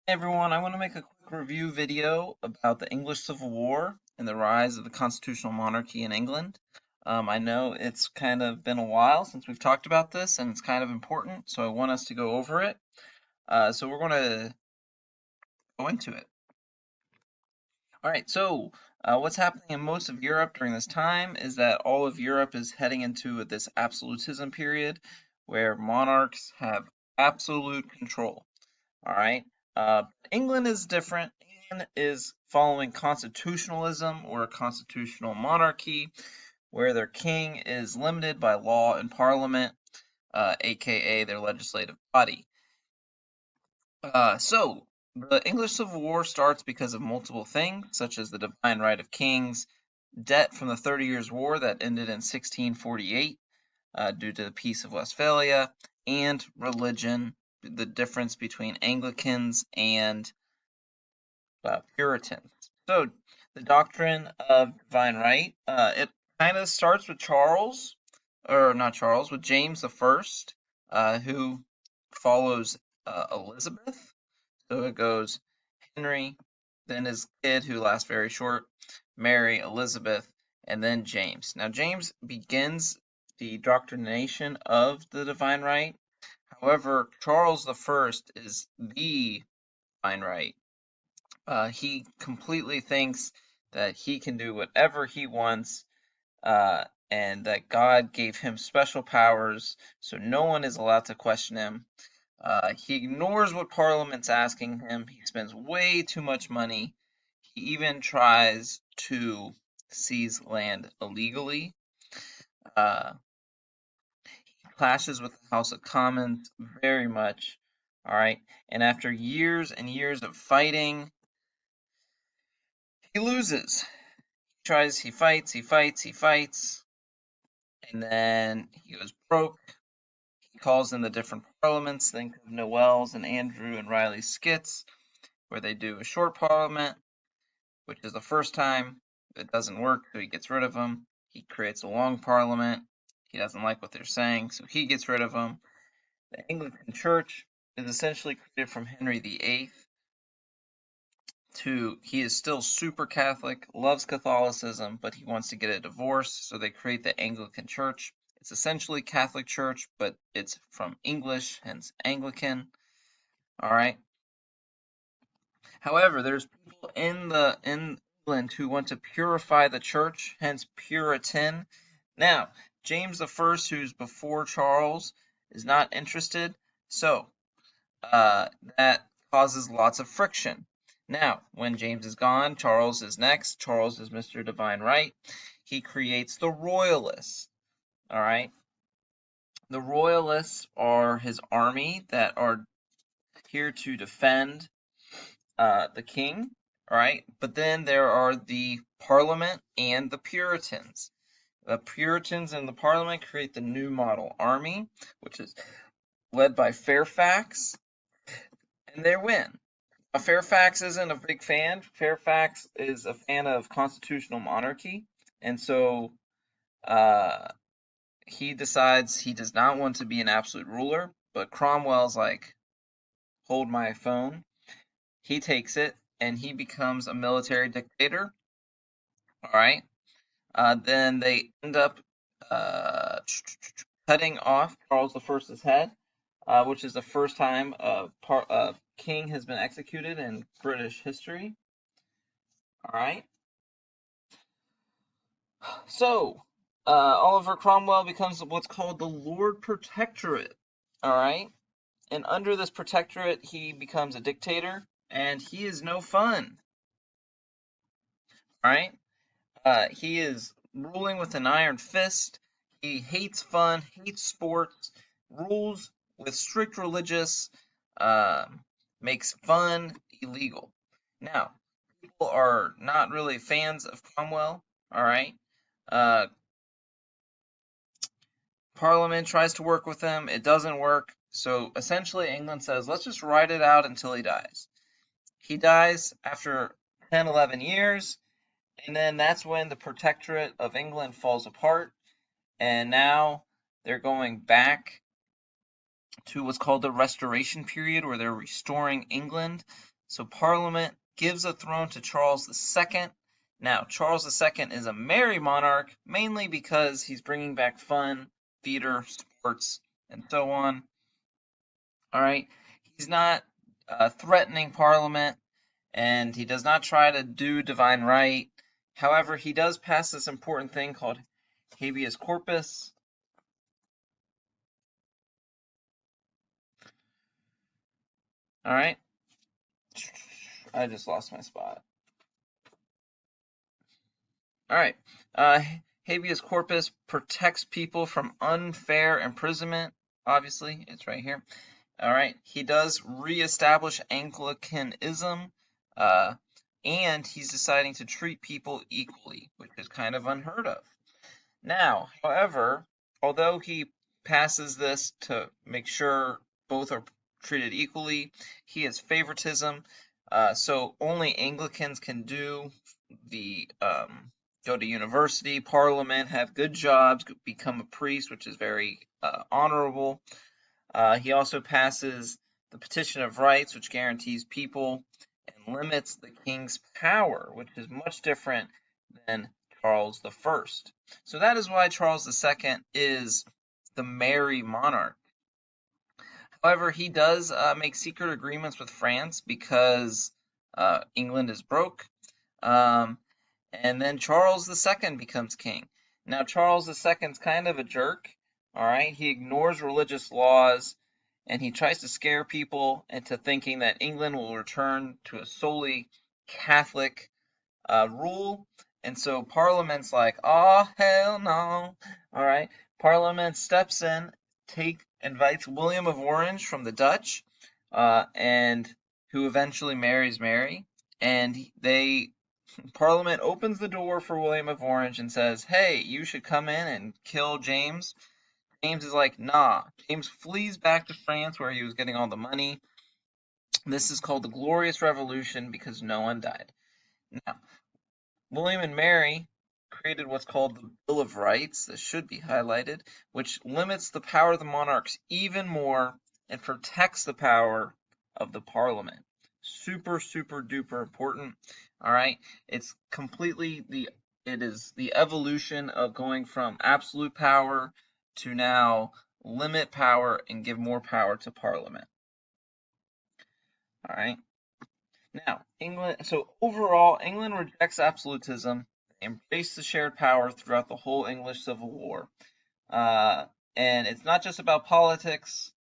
Hey everyone, I want to make a quick review video about the English Civil War and the rise of the constitutional monarchy in England. I know it's kind of been a while since we've talked about this and it's kind of important, so I want us to go over it. So we're going to go into it. All right, so what's happening in most of Europe during this time is that all of Europe is heading into this absolutism period where monarchs have absolute control. All right. England is different. England is following constitutionalism or a constitutional monarchy, where their king is limited by law and parliament, aka their legislative body. So the English Civil War starts because of multiple things, such as the divine right of kings, debt from the 30 Years' War that ended in 1648 due to the Peace of Westphalia, and religion, the difference between Anglicans and Puritans. So the doctrine of divine right, it kind of starts with Charles, or not Charles, with James the First, who follows Elizabeth. So it goes Henry, then his kid, who lasts very short, Mary, Elizabeth, and then James. Now James begins the doctrination of the divine right. However, Charles the First is the divine right. He completely thinks that he can do whatever he wants, and that God gave him special powers, so no one is allowed to question him. He ignores what Parliament's asking him. He spends way too much money. He even tries to seize land illegally. He clashes with the House of Commons very much. All right, and after years and years of fighting, he loses. He fights, and then he goes broke. He calls in the different parliaments, think of Noel's and Andrew and Riley's skits, where they do a short parliament, which is the first time. It doesn't work, so he gets rid of them. He creates a long parliament. He doesn't like what they're saying, so he gets rid of them. The Anglican Church is essentially created from Henry VIII. He is still super Catholic, loves Catholicism, but he wants to get a divorce, so they create the Anglican Church. It's essentially Catholic Church, but it's from English, hence Anglican. All right. However, there's people in England who want to purify the church, hence Puritan. Now, James the First, who's before Charles, is not interested, so that causes lots of friction. Now, when James is gone, Charles is next. Charles is Mr. Divine Right. He creates the Royalists. All right. The Royalists are his army that are here to defend the king. All right. But then there are the Parliament and the Puritans. The Puritans and the Parliament create the New Model Army, which is led by Fairfax, and they win. Fairfax isn't a big fan. Fairfax is a fan of constitutional monarchy, and so uh, he decides he does not want to be an absolute ruler. But Cromwell's like, hold my phone. He takes it, and he becomes a military dictator. All right. Then they end up uh, cutting off Charles I's head, which is the first time a king has been executed in British history. All right. So, Oliver Cromwell becomes what's called the Lord Protectorate. All right. And under this protectorate, he becomes a dictator, and he is no fun. All right. He is ruling with an iron fist. He hates fun, hates sports, rules with strict religious, makes fun illegal. Now, people are not really fans of Cromwell. All right. Uh, Parliament tries to work with him. It doesn't work. So essentially, England says, let's just ride it out until he dies. He dies after 10, 11 years, and then that's when the Protectorate of England falls apart. And now they're going back to what's called the Restoration period, where they're restoring England. So Parliament gives a throne to Charles II. Now, Charles II is a merry monarch, mainly because he's bringing back fun, theater, sports, and so on. All right, he's not threatening Parliament, and he does not try to do divine right. However, he does pass this important thing called habeas corpus. All right, I just lost my spot. All right, habeas corpus protects people from unfair imprisonment. Obviously, it's right here. All right, he does reestablish Anglicanism, and he's deciding to treat people equally, which is kind of unheard of. Now, however, although he passes this to make sure both are treated equally, he has favoritism. So only Anglicans can do the go to university, parliament, have good jobs, become a priest, which is very honorable. He also passes the Petition of Rights, which guarantees people and limits the king's power, which is much different than Charles I. So that is why Charles II is the merry monarch. However, he does make secret agreements with France because England is broke. And then Charles II becomes king. Now, Charles II is kind of a jerk. All right, he ignores religious laws and he tries to scare people into thinking that England will return to a solely Catholic rule. And so Parliament's like, oh, hell no. All right, Parliament steps in, invites William of Orange from the Dutch, and who eventually marries Mary. And Parliament opens the door for William of Orange and says, hey, you should come in and kill James. James is like, nah. James flees back to France where he was getting all the money. This is called the Glorious Revolution because no one died. Now, William and Mary created what's called the Bill of Rights, that should be highlighted, which limits the power of the monarchs even more and protects the power of the Parliament. Super, super duper important. All right, it is the evolution of going from absolute power to now limit power and give more power to Parliament. All right. Now, overall, England rejects absolutism, embraced the shared power throughout the whole English Civil War. And it's not just about politics.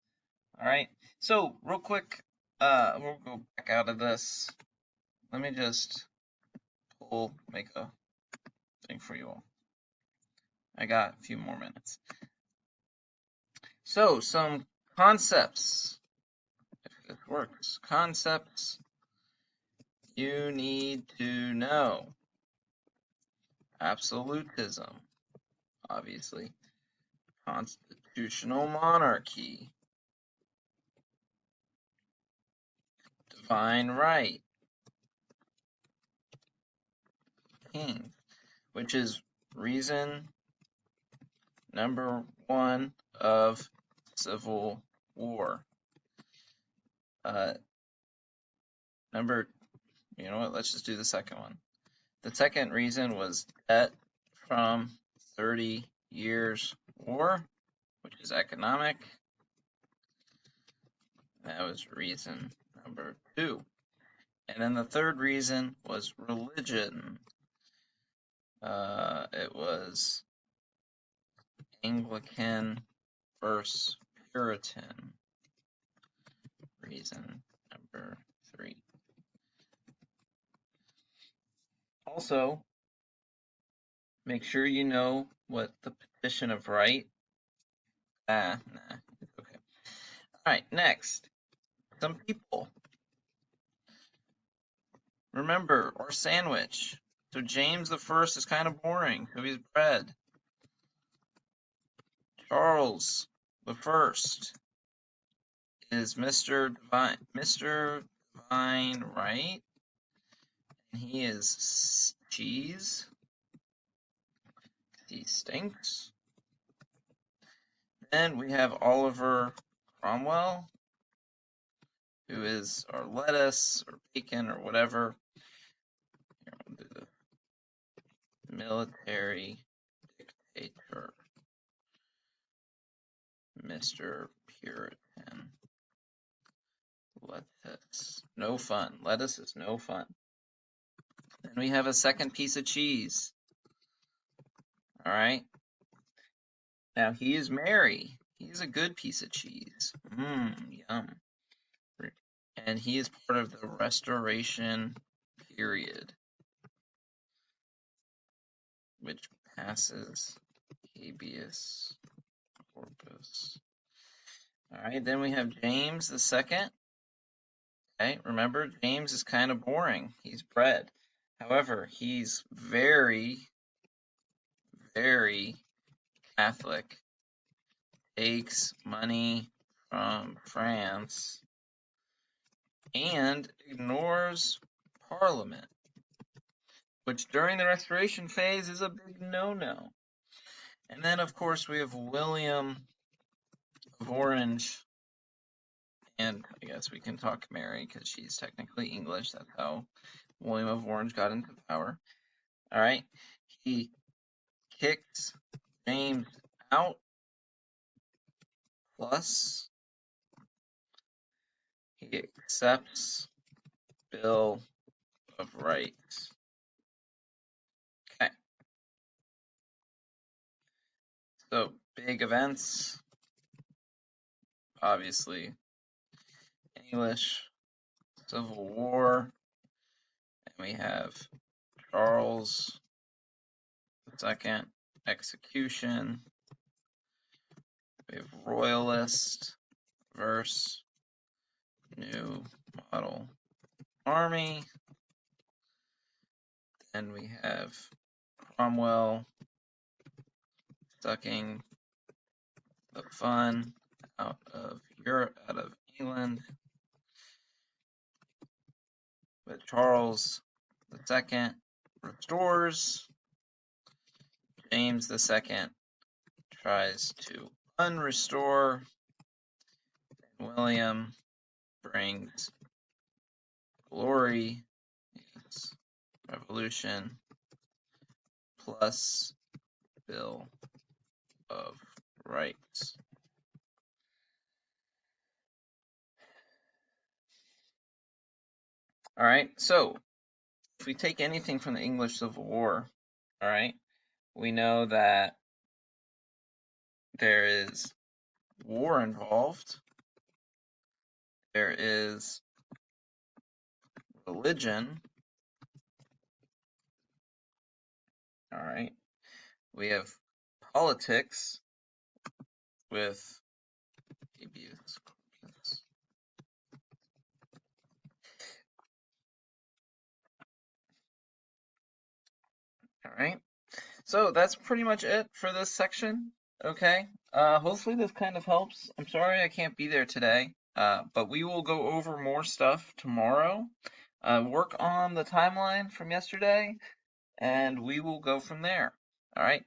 All right. So, real quick, we'll go back out of this. Let me just make a thing for you all. I got a few more minutes. So, some concepts, if this works, concepts you need to know. Absolutism, obviously. Constitutional monarchy. Divine right. King, which is reason number 1 of Civil War. You know what, let's just do the second one. The second reason was debt from 30 Years' War, which is economic. That was reason number 2. And then the third reason was religion. It was Anglican versus Puritan. Reason number 3. Also, make sure you know what the Petition of Right. Nah, it's okay. Alright, next. Some people. Remember, our sandwich. So James I is kind of boring, so he's bread. Charles I is Mr. Divine Right, and he is cheese. He stinks. Then we have Oliver Cromwell. who is our lettuce or bacon or whatever. Here, we'll do the military dictator, Mr. Puritan. Lettuce. No fun. Lettuce is no fun. Then we have a second piece of cheese. All right. Now he is merry. He's a good piece of cheese. Yum. And he is part of the Restoration period, which passes habeas corpus. All right, then we have James the Second. Okay, remember, James is kind of boring. He's bred. However, he's very, very Catholic. Takes money from France and ignores Parliament, which during the Restoration phase is a big no-no. And then, of course, we have William of Orange, and I guess we can talk Mary because she's technically English. That's how William of Orange got into power. All right, he kicks James out, plus he accepts Bill of Rights. Okay. So big events, obviously English Civil War, and we have Charles II execution. We have Royalist versus New Model Army. Then we have Cromwell sucking the fun out of Europe, out of England. But Charles II restores. James II tries to unrestore. And William brings glory, yes, revolution, plus Bill of Rights. All right, so if we take anything from the English Civil War, all right, we know that there is war involved, there is religion, all right, we have politics with habeas corpus. All right, so that's pretty much it for this section. Okay, hopefully this kind of helps. I'm sorry I can't be there today, but we will go over more stuff tomorrow. Work on the timeline from yesterday, and we will go from there. All right,